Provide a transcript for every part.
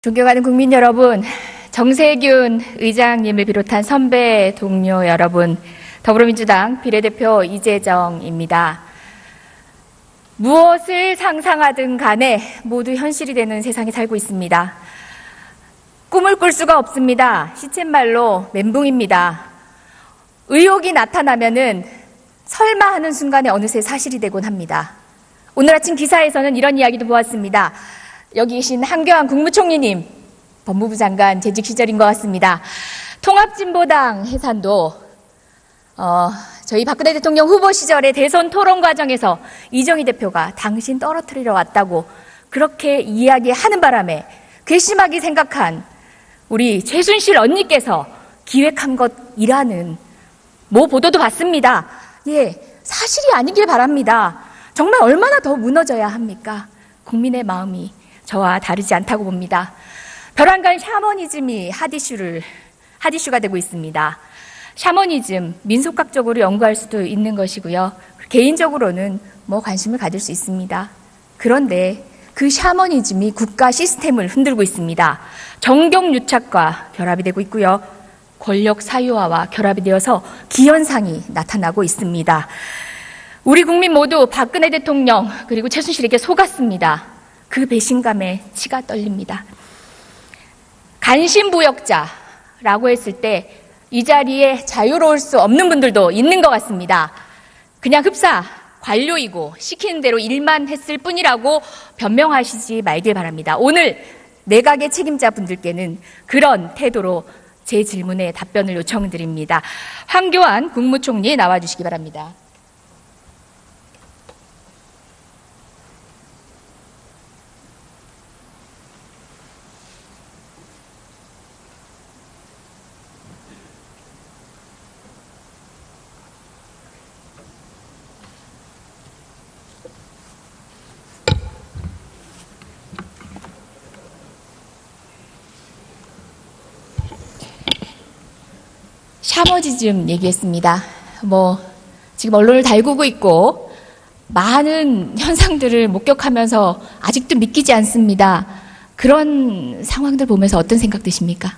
존경하는 국민 여러분, 정세균 의장님을 비롯한 선배 동료 여러분, 더불어민주당 비례대표 이재정입니다. 무엇을 상상하든 간에 모두 현실이 되는 세상에 살고 있습니다. 꿈을 꿀 수가 없습니다. 시쳇말로 멘붕입니다. 의혹이 나타나면은 설마 하는 순간에 어느새 사실이 되곤 합니다. 오늘 아침 기사에서는 이런 이야기도 보았습니다. 여기 계신 한교안 국무총리님, 법무부 장관 재직 시절인 것 같습니다. 통합진보당 해산도 저희 박근혜 대통령 후보 시절의 대선 토론 과정에서 이정희 대표가 당신 떨어뜨리러 왔다고 그렇게 이야기하는 바람에 괘씸하게 생각한 우리 최순실 언니께서 기획한 것이라는 모 보도도 봤습니다. 사실이 아니길 바랍니다. 정말 얼마나 더 무너져야 합니까? 국민의 마음이 저와 다르지 않다고 봅니다. 벼랑간 샤머니즘이 핫이슈가 되고 있습니다. 샤머니즘, 민속학적으로 연구할 수도 있는 것이고요. 개인적으로는 관심을 가질 수 있습니다. 그런데 그 샤머니즘이 국가 시스템을 흔들고 있습니다. 정경유착과 결합이 되고 있고요. 권력 사유화와 결합이 되어서 기현상이 나타나고 있습니다. 우리 국민 모두 박근혜 대통령 그리고 최순실에게 속았습니다. 그 배신감에 치가 떨립니다. 간신부역자라고 했을 때 이 자리에 자유로울 수 없는 분들도 있는 것 같습니다. 그냥 흡사 관료이고 시키는 대로 일만 했을 뿐이라고 변명하시지 말길 바랍니다. 오늘 내각의 책임자 분들께는 그런 태도로 제 질문에 답변을 요청드립니다. 황교안 국무총리 나와주시기 바랍니다. 샤머니즘 얘기했습니다. 지금 언론을 달구고 있고 많은 현상들을 목격하면서 아직도 믿기지 않습니다. 그런 상황들 보면서 어떤 생각 드십니까?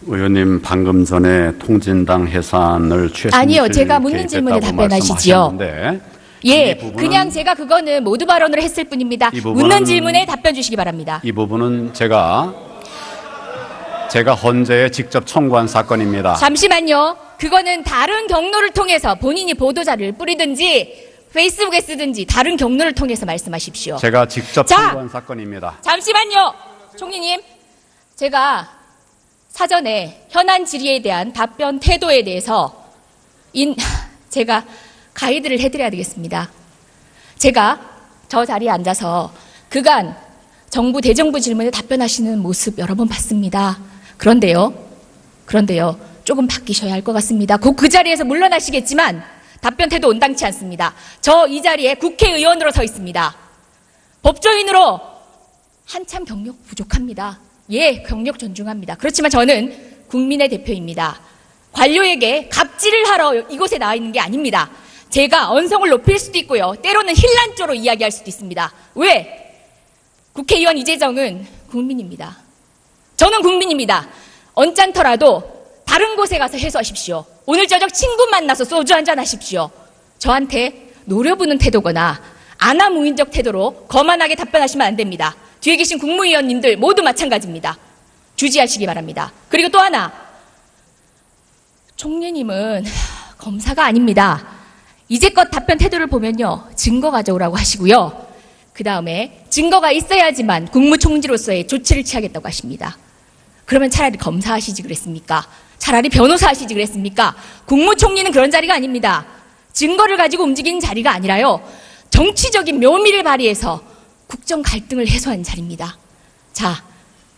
의원님 방금 전에 통진당 해산을 최순실 아니요, 제가 묻는 질문에 답변하시지요. 그냥 제가 그거는 모두 발언을 했을 뿐입니다. 묻는 질문에 답변 주시기 바랍니다. 이 부분은 제가 헌재에 직접 청구한 사건입니다. 잠시만요. 그거는 다른 경로를 통해서 본인이 보도자를 뿌리든지 페이스북에 쓰든지 다른 경로를 통해서 말씀하십시오. 제가 직접 청구한 사건입니다. 잠시만요. 총리님, 제가 사전에 현안 질의에 대한 답변 태도에 대해서 제가 가이드를 해드려야 되겠습니다. 제가 저 자리에 앉아서 그간 정부 대정부 질문에 답변하시는 모습 여러 번 봤습니다. 그런데요, 조금 바뀌셔야 할 것 같습니다. 곧 그 자리에서 물러나시겠지만 답변 태도 온당치 않습니다. 저 이 자리에 국회의원으로 서 있습니다. 법조인으로 한참 경력 부족합니다. 경력 존중합니다. 그렇지만 저는 국민의 대표입니다. 관료에게 갑질을 하러 이곳에 나와 있는 게 아닙니다. 제가 언성을 높일 수도 있고요. 때로는 힐난조로 이야기할 수도 있습니다. 왜? 국회의원 이재정은 국민입니다. 저는 국민입니다. 언짢더라도 다른 곳에 가서 해소하십시오. 오늘 저녁 친구 만나서 소주 한잔 하십시오. 저한테 노려보는 태도거나 아나무인적 태도로 거만하게 답변하시면 안 됩니다. 뒤에 계신 국무위원님들 모두 마찬가지입니다. 주지하시기 바랍니다. 그리고 또 하나, 총리님은 검사가 아닙니다. 이제껏 답변 태도를 보면요, 증거 가져오라고 하시고요. 그 다음에 증거가 있어야지만 국무총리로서의 조치를 취하겠다고 하십니다. 그러면 차라리 검사하시지 그랬습니까? 차라리 변호사 하시지 그랬습니까? 국무총리는 그런 자리가 아닙니다. 증거를 가지고 움직이는 자리가 아니라요, 정치적인 묘미를 발휘해서 국정 갈등을 해소하는 자리입니다. 자,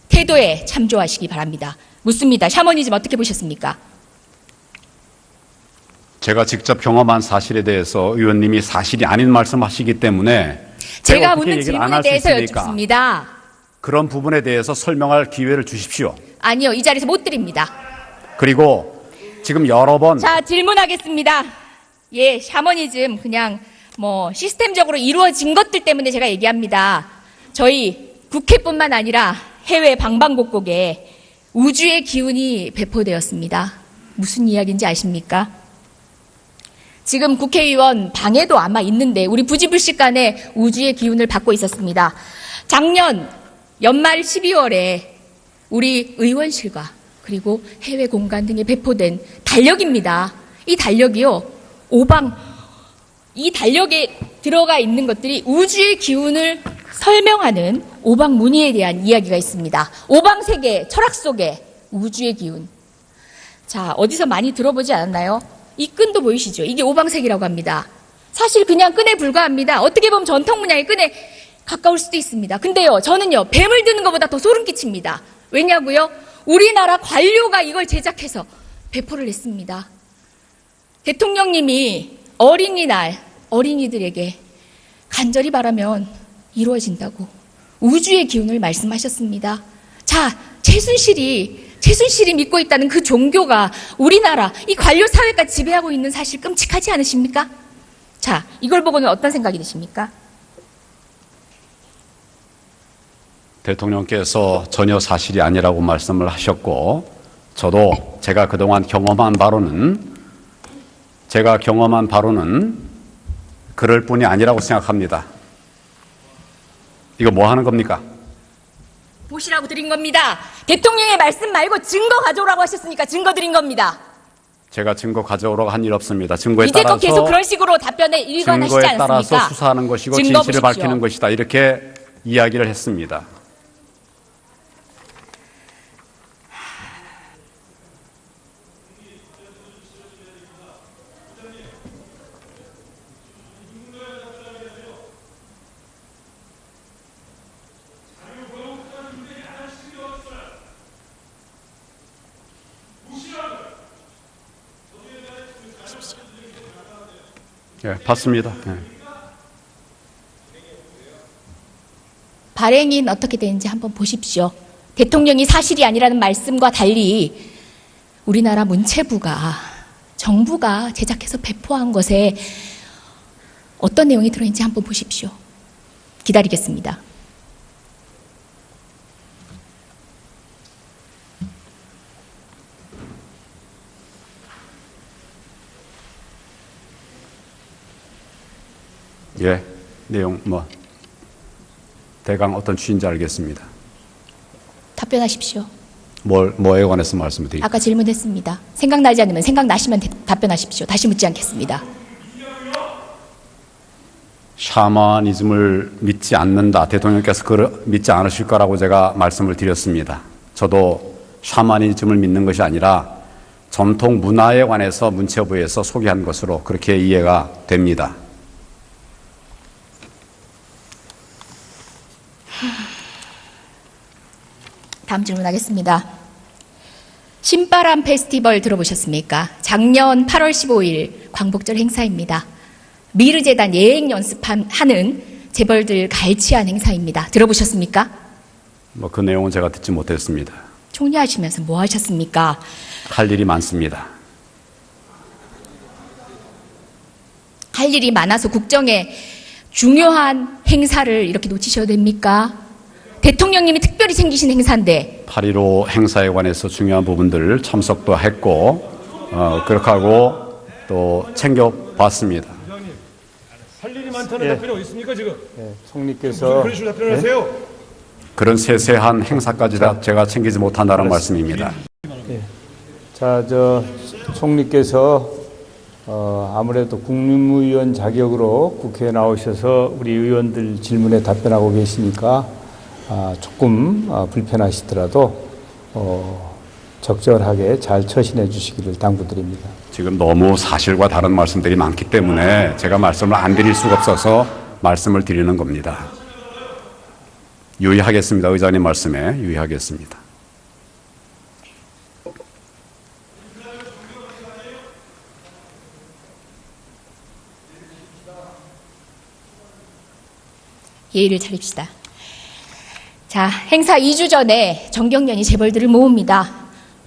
태도에 참조하시기 바랍니다. 묻습니다. 샤머니즘 어떻게 보셨습니까? 제가 직접 경험한 사실에 대해서 의원님이 사실이 아닌 말씀하시기 때문에 제가 묻는 질문에 대해서 여쭙습니다. 그런 부분에 대해서 설명할 기회를 주십시오. 아니요, 이 자리에서 못 드립니다. 그리고 지금 여러 번 질문하겠습니다. 샤머니즘 그냥 시스템적으로 이루어진 것들 때문에 제가 얘기합니다. 저희 국회뿐만 아니라 해외 방방곡곡에 우주의 기운이 배포되었습니다. 무슨 이야기인지 아십니까? 지금 국회의원 방에도 아마 있는데 우리 부지불식간에 우주의 기운을 받고 있었습니다. 작년 연말 12월에 우리 의원실과 그리고 해외 공간 등에 배포된 달력입니다. 이 달력이요, 이 달력에 들어가 있는 것들이 우주의 기운을 설명하는 오방 무늬에 대한 이야기가 있습니다. 오방 세계, 철학 속에 우주의 기운. 자, 어디서 많이 들어보지 않았나요? 이 끈도 보이시죠? 이게 오방색이라고 합니다. 사실 그냥 끈에 불과합니다. 어떻게 보면 전통 문양의 끈에 가까울 수도 있습니다. 근데요, 저는요, 뱀을 드는 것보다 더 소름 끼칩니다. 왜냐고요? 우리나라 관료가 이걸 제작해서 배포를 했습니다. 대통령님이 어린이날 어린이들에게 간절히 바라면 이루어진다고 우주의 기운을 말씀하셨습니다. 자, 최순실이 믿고 있다는 그 종교가 우리나라 이 관료 사회까지 지배하고 있는 사실 끔찍하지 않으십니까? 자, 이걸 보고는 어떤 생각이 드십니까? 대통령께서 전혀 사실이 아니라고 말씀을 하셨고, 저도 제가 그동안 경험한 바로는 그럴 뿐이 아니라고 생각합니다. 이거 뭐 하는 겁니까? 보시라고 드린 겁니다. 대통령의 말씀 말고 증거 가져오라고 하셨으니까 증거 드린 겁니다. 제가 증거 가져오라고 한 일 없습니다. 증거에 이제껏 따라서 계속 그런 식으로 답변에 일관하시지 증거에 않습니까? 따라서 수사하는 것이고 증거 진실을 보십시오. 밝히는 것이다. 이렇게 이야기를 했습니다. 예, 봤습니다. 예. 발행인 어떻게 되는지 한번 보십시오. 대통령이 사실이 아니라는 말씀과 달리 우리나라 문체부가, 정부가 제작해서 배포한 것에 어떤 내용이 들어있는지 한번 보십시오. 기다리겠습니다. 예, 내용 대강 어떤 취지인지 알겠습니다. 답변하십시오. 뭐에 관해서 말씀드릴까요? 아까 질문했습니다. 생각나지 않으면 생각나시면 답변하십시오. 다시 묻지 않겠습니다. 샤머니즘을 믿지 않는다. 대통령께서 그걸 믿지 않으실 거라고 제가 말씀을 드렸습니다. 저도 샤머니즘을 믿는 것이 아니라 전통 문화에 관해서 문체부에서 소개한 것으로 그렇게 이해가 됩니다. 다음 질문하겠습니다. 신바람 페스티벌 들어보셨습니까? 작년 8월 15일 광복절 행사입니다. 미르재단 예행 연습하는 재벌들 갈취한 행사입니다. 들어보셨습니까? 그 내용은 제가 듣지 못했습니다. 총리하시면서 뭐 하셨습니까? 할 일이 많습니다. 할 일이 많아서 국정에 중요한 행사를 이렇게 놓치셔도 됩니까? 대통령님이 특별히 챙기신 행사인데 8.15 행사에 관해서 중요한 부분들 참석도 했고 그렇게 하고 또 챙겨봤습니다. 할 일이 많다는 답변이 어디 있습니까 지금? 총리께서 그런 식으로 답변하세요. 그런 세세한 행사까지 다 제가 챙기지 못한다는 말씀입니다. 총리께서 아무래도 국무위원 자격으로 국회에 나오셔서 우리 의원들 질문에 답변하고 계시니까 조금 불편하시더라도 적절하게 잘 처신해 주시기를 당부드립니다. 지금 너무 사실과 다른 말씀들이 많기 때문에 제가 말씀을 안 드릴 수가 없어서 말씀을 드리는 겁니다. 유의하겠습니다. 의장님 말씀에 유의하겠습니다. 예의를 차립시다. 자, 행사 2주 전에 정경련이 재벌들을 모읍니다.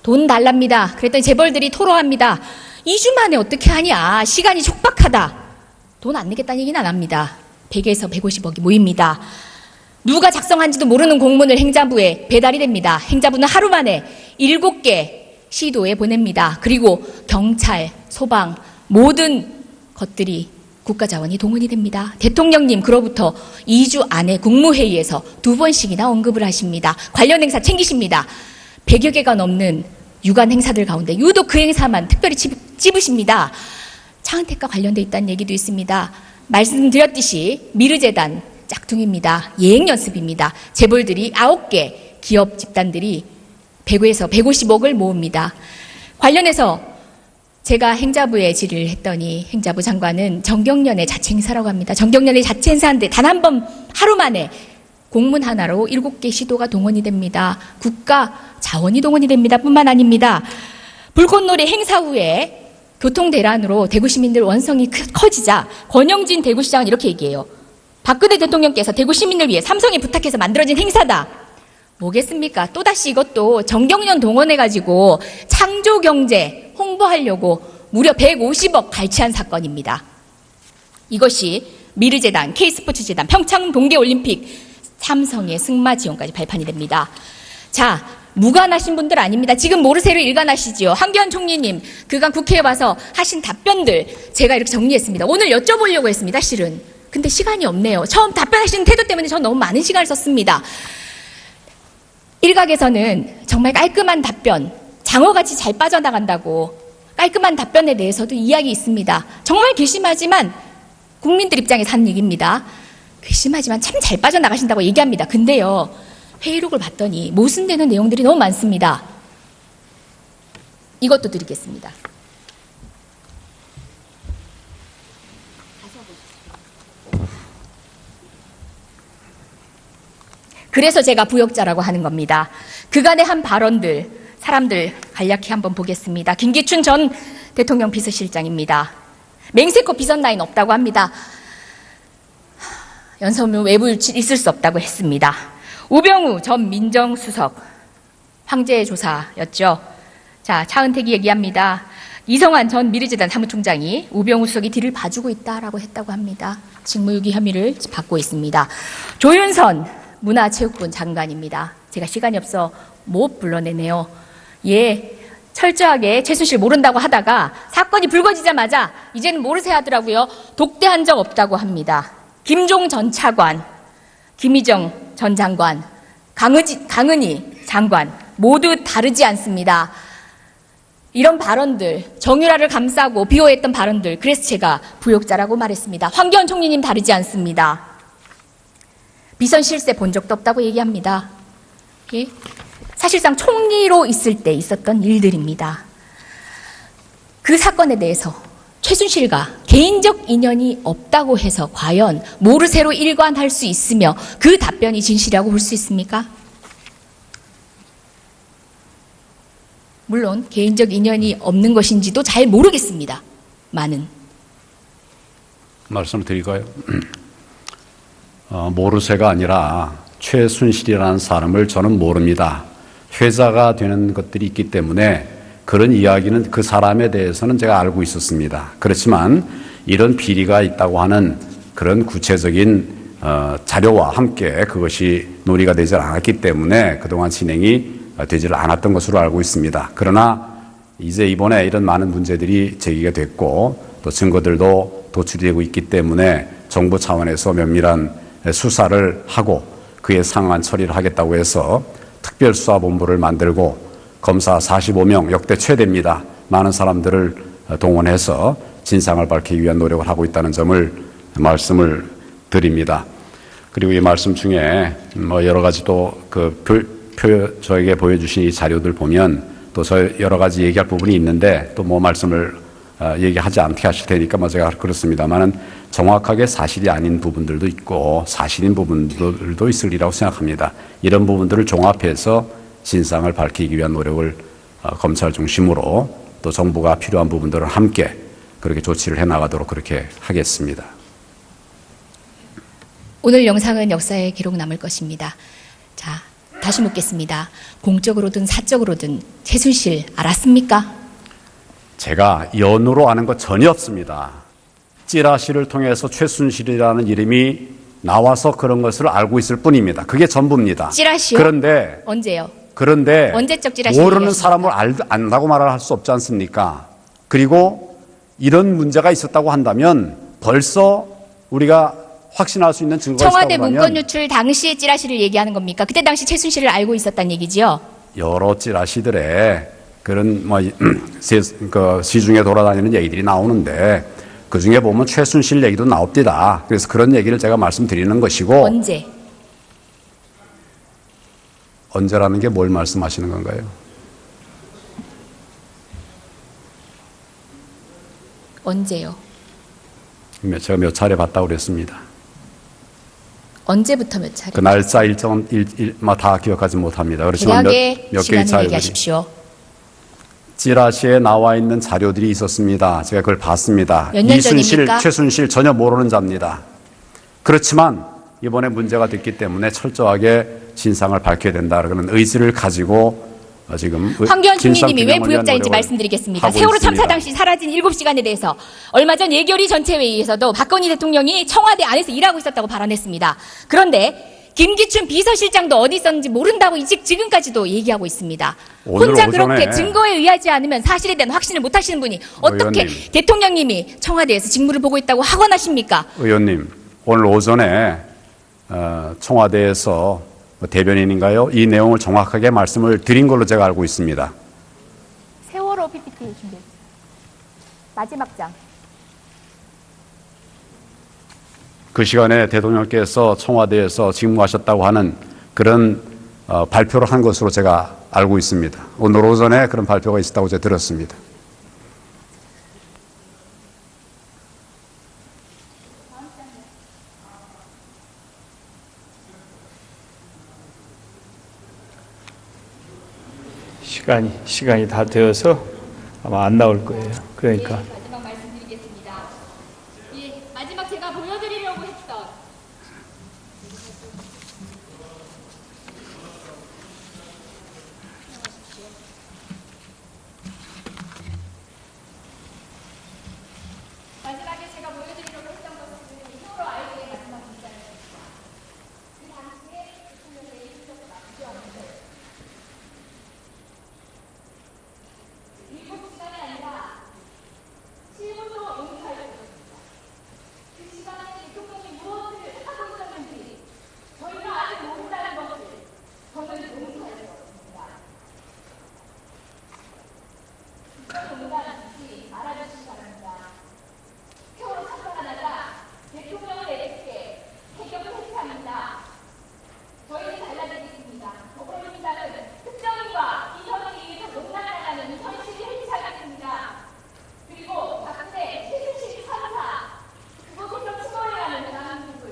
돈 달랍니다. 그랬더니 재벌들이 토로합니다. 2주 만에 어떻게 하냐. 시간이 촉박하다. 돈 안 내겠다는 얘기는 안 합니다. 100에서 150억이 모입니다. 누가 작성한지도 모르는 공문을 행자부에 배달이 됩니다. 행자부는 하루 만에 7개 시도에 보냅니다. 그리고 경찰, 소방 모든 것들이 국가자원이 동원이 됩니다. 대통령님 그로부터 2주 안에 국무회의에서 2번씩이나 언급을 하십니다. 관련 행사 챙기십니다. 100여 개가 넘는 유관 행사들 가운데 유독 그 행사만 특별히 찝으십니다. 차은택과 관련돼 있다는 얘기도 있습니다. 말씀드렸듯이 미르재단 짝퉁입니다. 예행연습입니다. 재벌들이 9개 기업 집단들이 100에서 150억을 모읍니다. 관련해서 제가 행자부에 질의를 했더니 행자부 장관은 정경련의 자체 행사라고 합니다. 정경련의 자체 행사인데 단 한 번 하루 만에 공문 하나로 7개 시도가 동원이 됩니다. 국가 자원이 동원이 됩니다. 뿐만 아닙니다. 불꽃놀이 행사 후에 교통대란으로 대구 시민들 원성이 커지자 권영진 대구시장은 이렇게 얘기해요. 박근혜 대통령께서 대구 시민을 위해 삼성에 부탁해서 만들어진 행사다. 뭐겠습니까? 또다시 이것도 정경련 동원해가지고 창조경제 홍보하려고 무려 150억 갈취한 사건입니다. 이것이 미르재단, K스포츠재단, 평창 동계올림픽, 삼성의 승마 지원까지 발판이 됩니다. 자, 무관하신 분들 아닙니다. 지금 모르쇠로 일관하시지요. 한교안 총리님 그간 국회에 와서 하신 답변들 제가 이렇게 정리했습니다. 오늘 여쭤보려고 했습니다. 실은. 근데 시간이 없네요. 처음 답변하시는 태도 때문에 전 너무 많은 시간을 썼습니다. 일각에서는 정말 깔끔한 답변, 장어같이 잘 빠져나간다고 깔끔한 답변에 대해서도 이야기 있습니다. 정말 괘씸하지만 국민들 입장에서 하는 얘기입니다. 괘씸하지만 참 잘 빠져나가신다고 얘기합니다. 근데요, 회의록을 봤더니 모순되는 내용들이 너무 많습니다. 이것도 드리겠습니다. 그래서 제가 부역자라고 하는 겁니다. 그간의 한 발언들, 사람들 간략히 한번 보겠습니다. 김기춘 전 대통령 비서실장입니다. 맹세코 비선 라인 없다고 합니다. 연설문 외부 있을 수 없다고 했습니다. 우병우 전 민정수석, 황제 조사였죠. 자, 차은택이 얘기합니다. 이성환 전 미르재단 사무총장이 우병우 수석이 뒤를 봐주고 있다라고 했다고 합니다. 직무유기 혐의를 받고 있습니다. 조윤선 문화체육부 장관입니다. 제가 시간이 없어 못 불러내네요. 예, 철저하게 최순실 모른다고 하다가 사건이 불거지자마자 이제는 모르세 하더라고요. 독대한 적 없다고 합니다. 김종 전 차관, 김희정 전 장관, 강은희 장관 모두 다르지 않습니다. 이런 발언들, 정유라를 감싸고 비호했던 발언들, 그래서 제가 부역자라고 말했습니다. 황교안 총리님 다르지 않습니다. 비선 실세 본 적도 없다고 얘기합니다. 예? 사실상 총리로 있을 때 있었던 일들입니다. 그 사건에 대해서 최순실과 개인적 인연이 없다고 해서 과연 모르쇠로 일관할 수 있으며 그 답변이 진실이라고 볼 수 있습니까? 물론 개인적 인연이 없는 것인지도 잘 모르겠습니다. 많은. 말씀을 드릴까요? 모르쇠가 아니라 최순실이라는 사람을 저는 모릅니다. 회자가 되는 것들이 있기 때문에 그런 이야기는 그 사람에 대해서는 제가 알고 있었습니다. 그렇지만 이런 비리가 있다고 하는 그런 구체적인 자료와 함께 그것이 논의가 되지 않았기 때문에 그동안 진행이 되지 않았던 것으로 알고 있습니다. 그러나 이제 이번에 이런 많은 문제들이 제기가 됐고 또 증거들도 도출되고 있기 때문에 정부 차원에서 면밀한 수사를 하고 그에 상한 처리를 하겠다고 해서 특별수사본부를 만들고 검사 45명 역대 최대입니다. 많은 사람들을 동원해서 진상을 밝히기 위한 노력을 하고 있다는 점을 말씀을 드립니다. 그리고 이 말씀 중에 여러 가지 또 저에게 보여주신 이 자료들 보면 또 여러 가지 얘기할 부분이 있는데 또 말씀을 얘기하지 않게 하실 테니까 제가 그렇습니다만은 정확하게 사실이 아닌 부분들도 있고 사실인 부분들도 있으리라고 생각합니다. 이런 부분들을 종합해서 진상을 밝히기 위한 노력을 검찰 중심으로 또 정부가 필요한 부분들을 함께 그렇게 조치를 해나가도록 그렇게 하겠습니다. 오늘 영상은 역사에 기록 남을 것입니다. 자, 다시 묻겠습니다. 공적으로든 사적으로든 최순실 알았습니까? 제가 연으로 아는 것 전혀 없습니다. 찌라시를 통해서 최순실이라는 이름이 나와서 그런 것을 알고 있을 뿐입니다. 그게 전부입니다. 찌라시요? 언제요? 그런데 언제적 찌라시 모르는 얘기하십니까? 사람을 안다고 말을 할 수 없지 않습니까? 그리고 이런 문제가 있었다고 한다면 벌써 우리가 확신할 수 있는 증거가 청와대 있다고 문건 하면 유출 당시의 찌라시를 얘기하는 겁니까? 그때 당시 최순실을 알고 있었다는 얘기지요? 여러 찌라시들의 그런 시중에 돌아다니는 얘기들이 나오는데 그 중에 보면 최순실 얘기도 나옵니다. 그래서 그런 얘기를 제가 말씀드리는 것이고 언제? 언제라는 게 뭘 말씀하시는 건가요? 언제요? 제가 몇 차례 봤다고 그랬습니다. 언제부터 몇 차례? 그 날짜 일정은 다 기억하지 못합니다. 그렇지만 대략의 몇 개의 시간을 차례들이 얘기하십시오. 찌라시에 나와 있는 자료들이 있었습니다. 제가 그걸 봤습니다. 몇년 이순실, 전입니까? 최순실 전혀 모르는 자입니다. 그렇지만 이번에 문제가 됐기 때문에 철저하게 진상을 밝혀야 된다. 그런 의지를 가지고 지금 황교안 총리님이 왜 진상규명을 위한 부역자인지 노력을 말씀드리겠습니다. 하고 세월호 있습니다. 참사 당시 사라진 7시간에 대해서 얼마 전 예결위 전체회의에서도 박건희 대통령이 청와대 안에서 일하고 있었다고 발언했습니다. 그런데 김기춘 비서실장도 어디 있었는지 모른다고 지금까지도 얘기하고 있습니다. 오늘 혼자 오전에 그렇게 증거에 의하지 않으면 사실에 대한 확신을 못 하시는 분이 어떻게 의원님. 대통령님이 청와대에서 직무를 보고 있다고 하곤 하십니까? 의원님, 오늘 오전에 청와대에서 대변인인가요? 이 내용을 정확하게 말씀을 드린 걸로 제가 알고 있습니다. 세월호 PPT 준비했습니다. 마지막 장. 그 시간에 대통령께서 청와대에서 직무하셨다고 하는 그런 발표를 한 것으로 제가 알고 있습니다. 오늘 오전에 그런 발표가 있었다고 제가 들었습니다. 시간이 다 되어서 아마 안 나올 거예요. 그러니까 마지막 말씀드리겠습니다. 마지막 제가 보여드리려고 했던 마지막에 제가 보여드리려고 했던 것은 세월호 아이들의 마지막 문자였습니다. 그 당시에 대통령의 일정을 남겨왔는데 7시간이 아니라 7분도 용서할 수 있습니다. 그 시간에 대통령이 무엇을 하고 있었는지 저희가 아직 모른다는 것을 저는 용서할 수 없습니다. 이런 농담 있지 말아주시기 바랍니다. 세월호 사건가 나자 대통령을 내리게 해격을 해체합니다. 저희는 달라지겠습니다. 더불어민주당은 특정인과 이념에 의해서 농락당하는 현실을 해체하겠습니다. 그리고 박근혜 최순실 참사 그것부터 추모해라는 대한민국을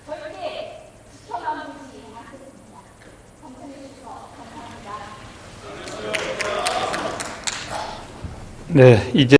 절대 지켜남지 않겠습니다. 감사해 주셔서 감사합니다. 네, 이제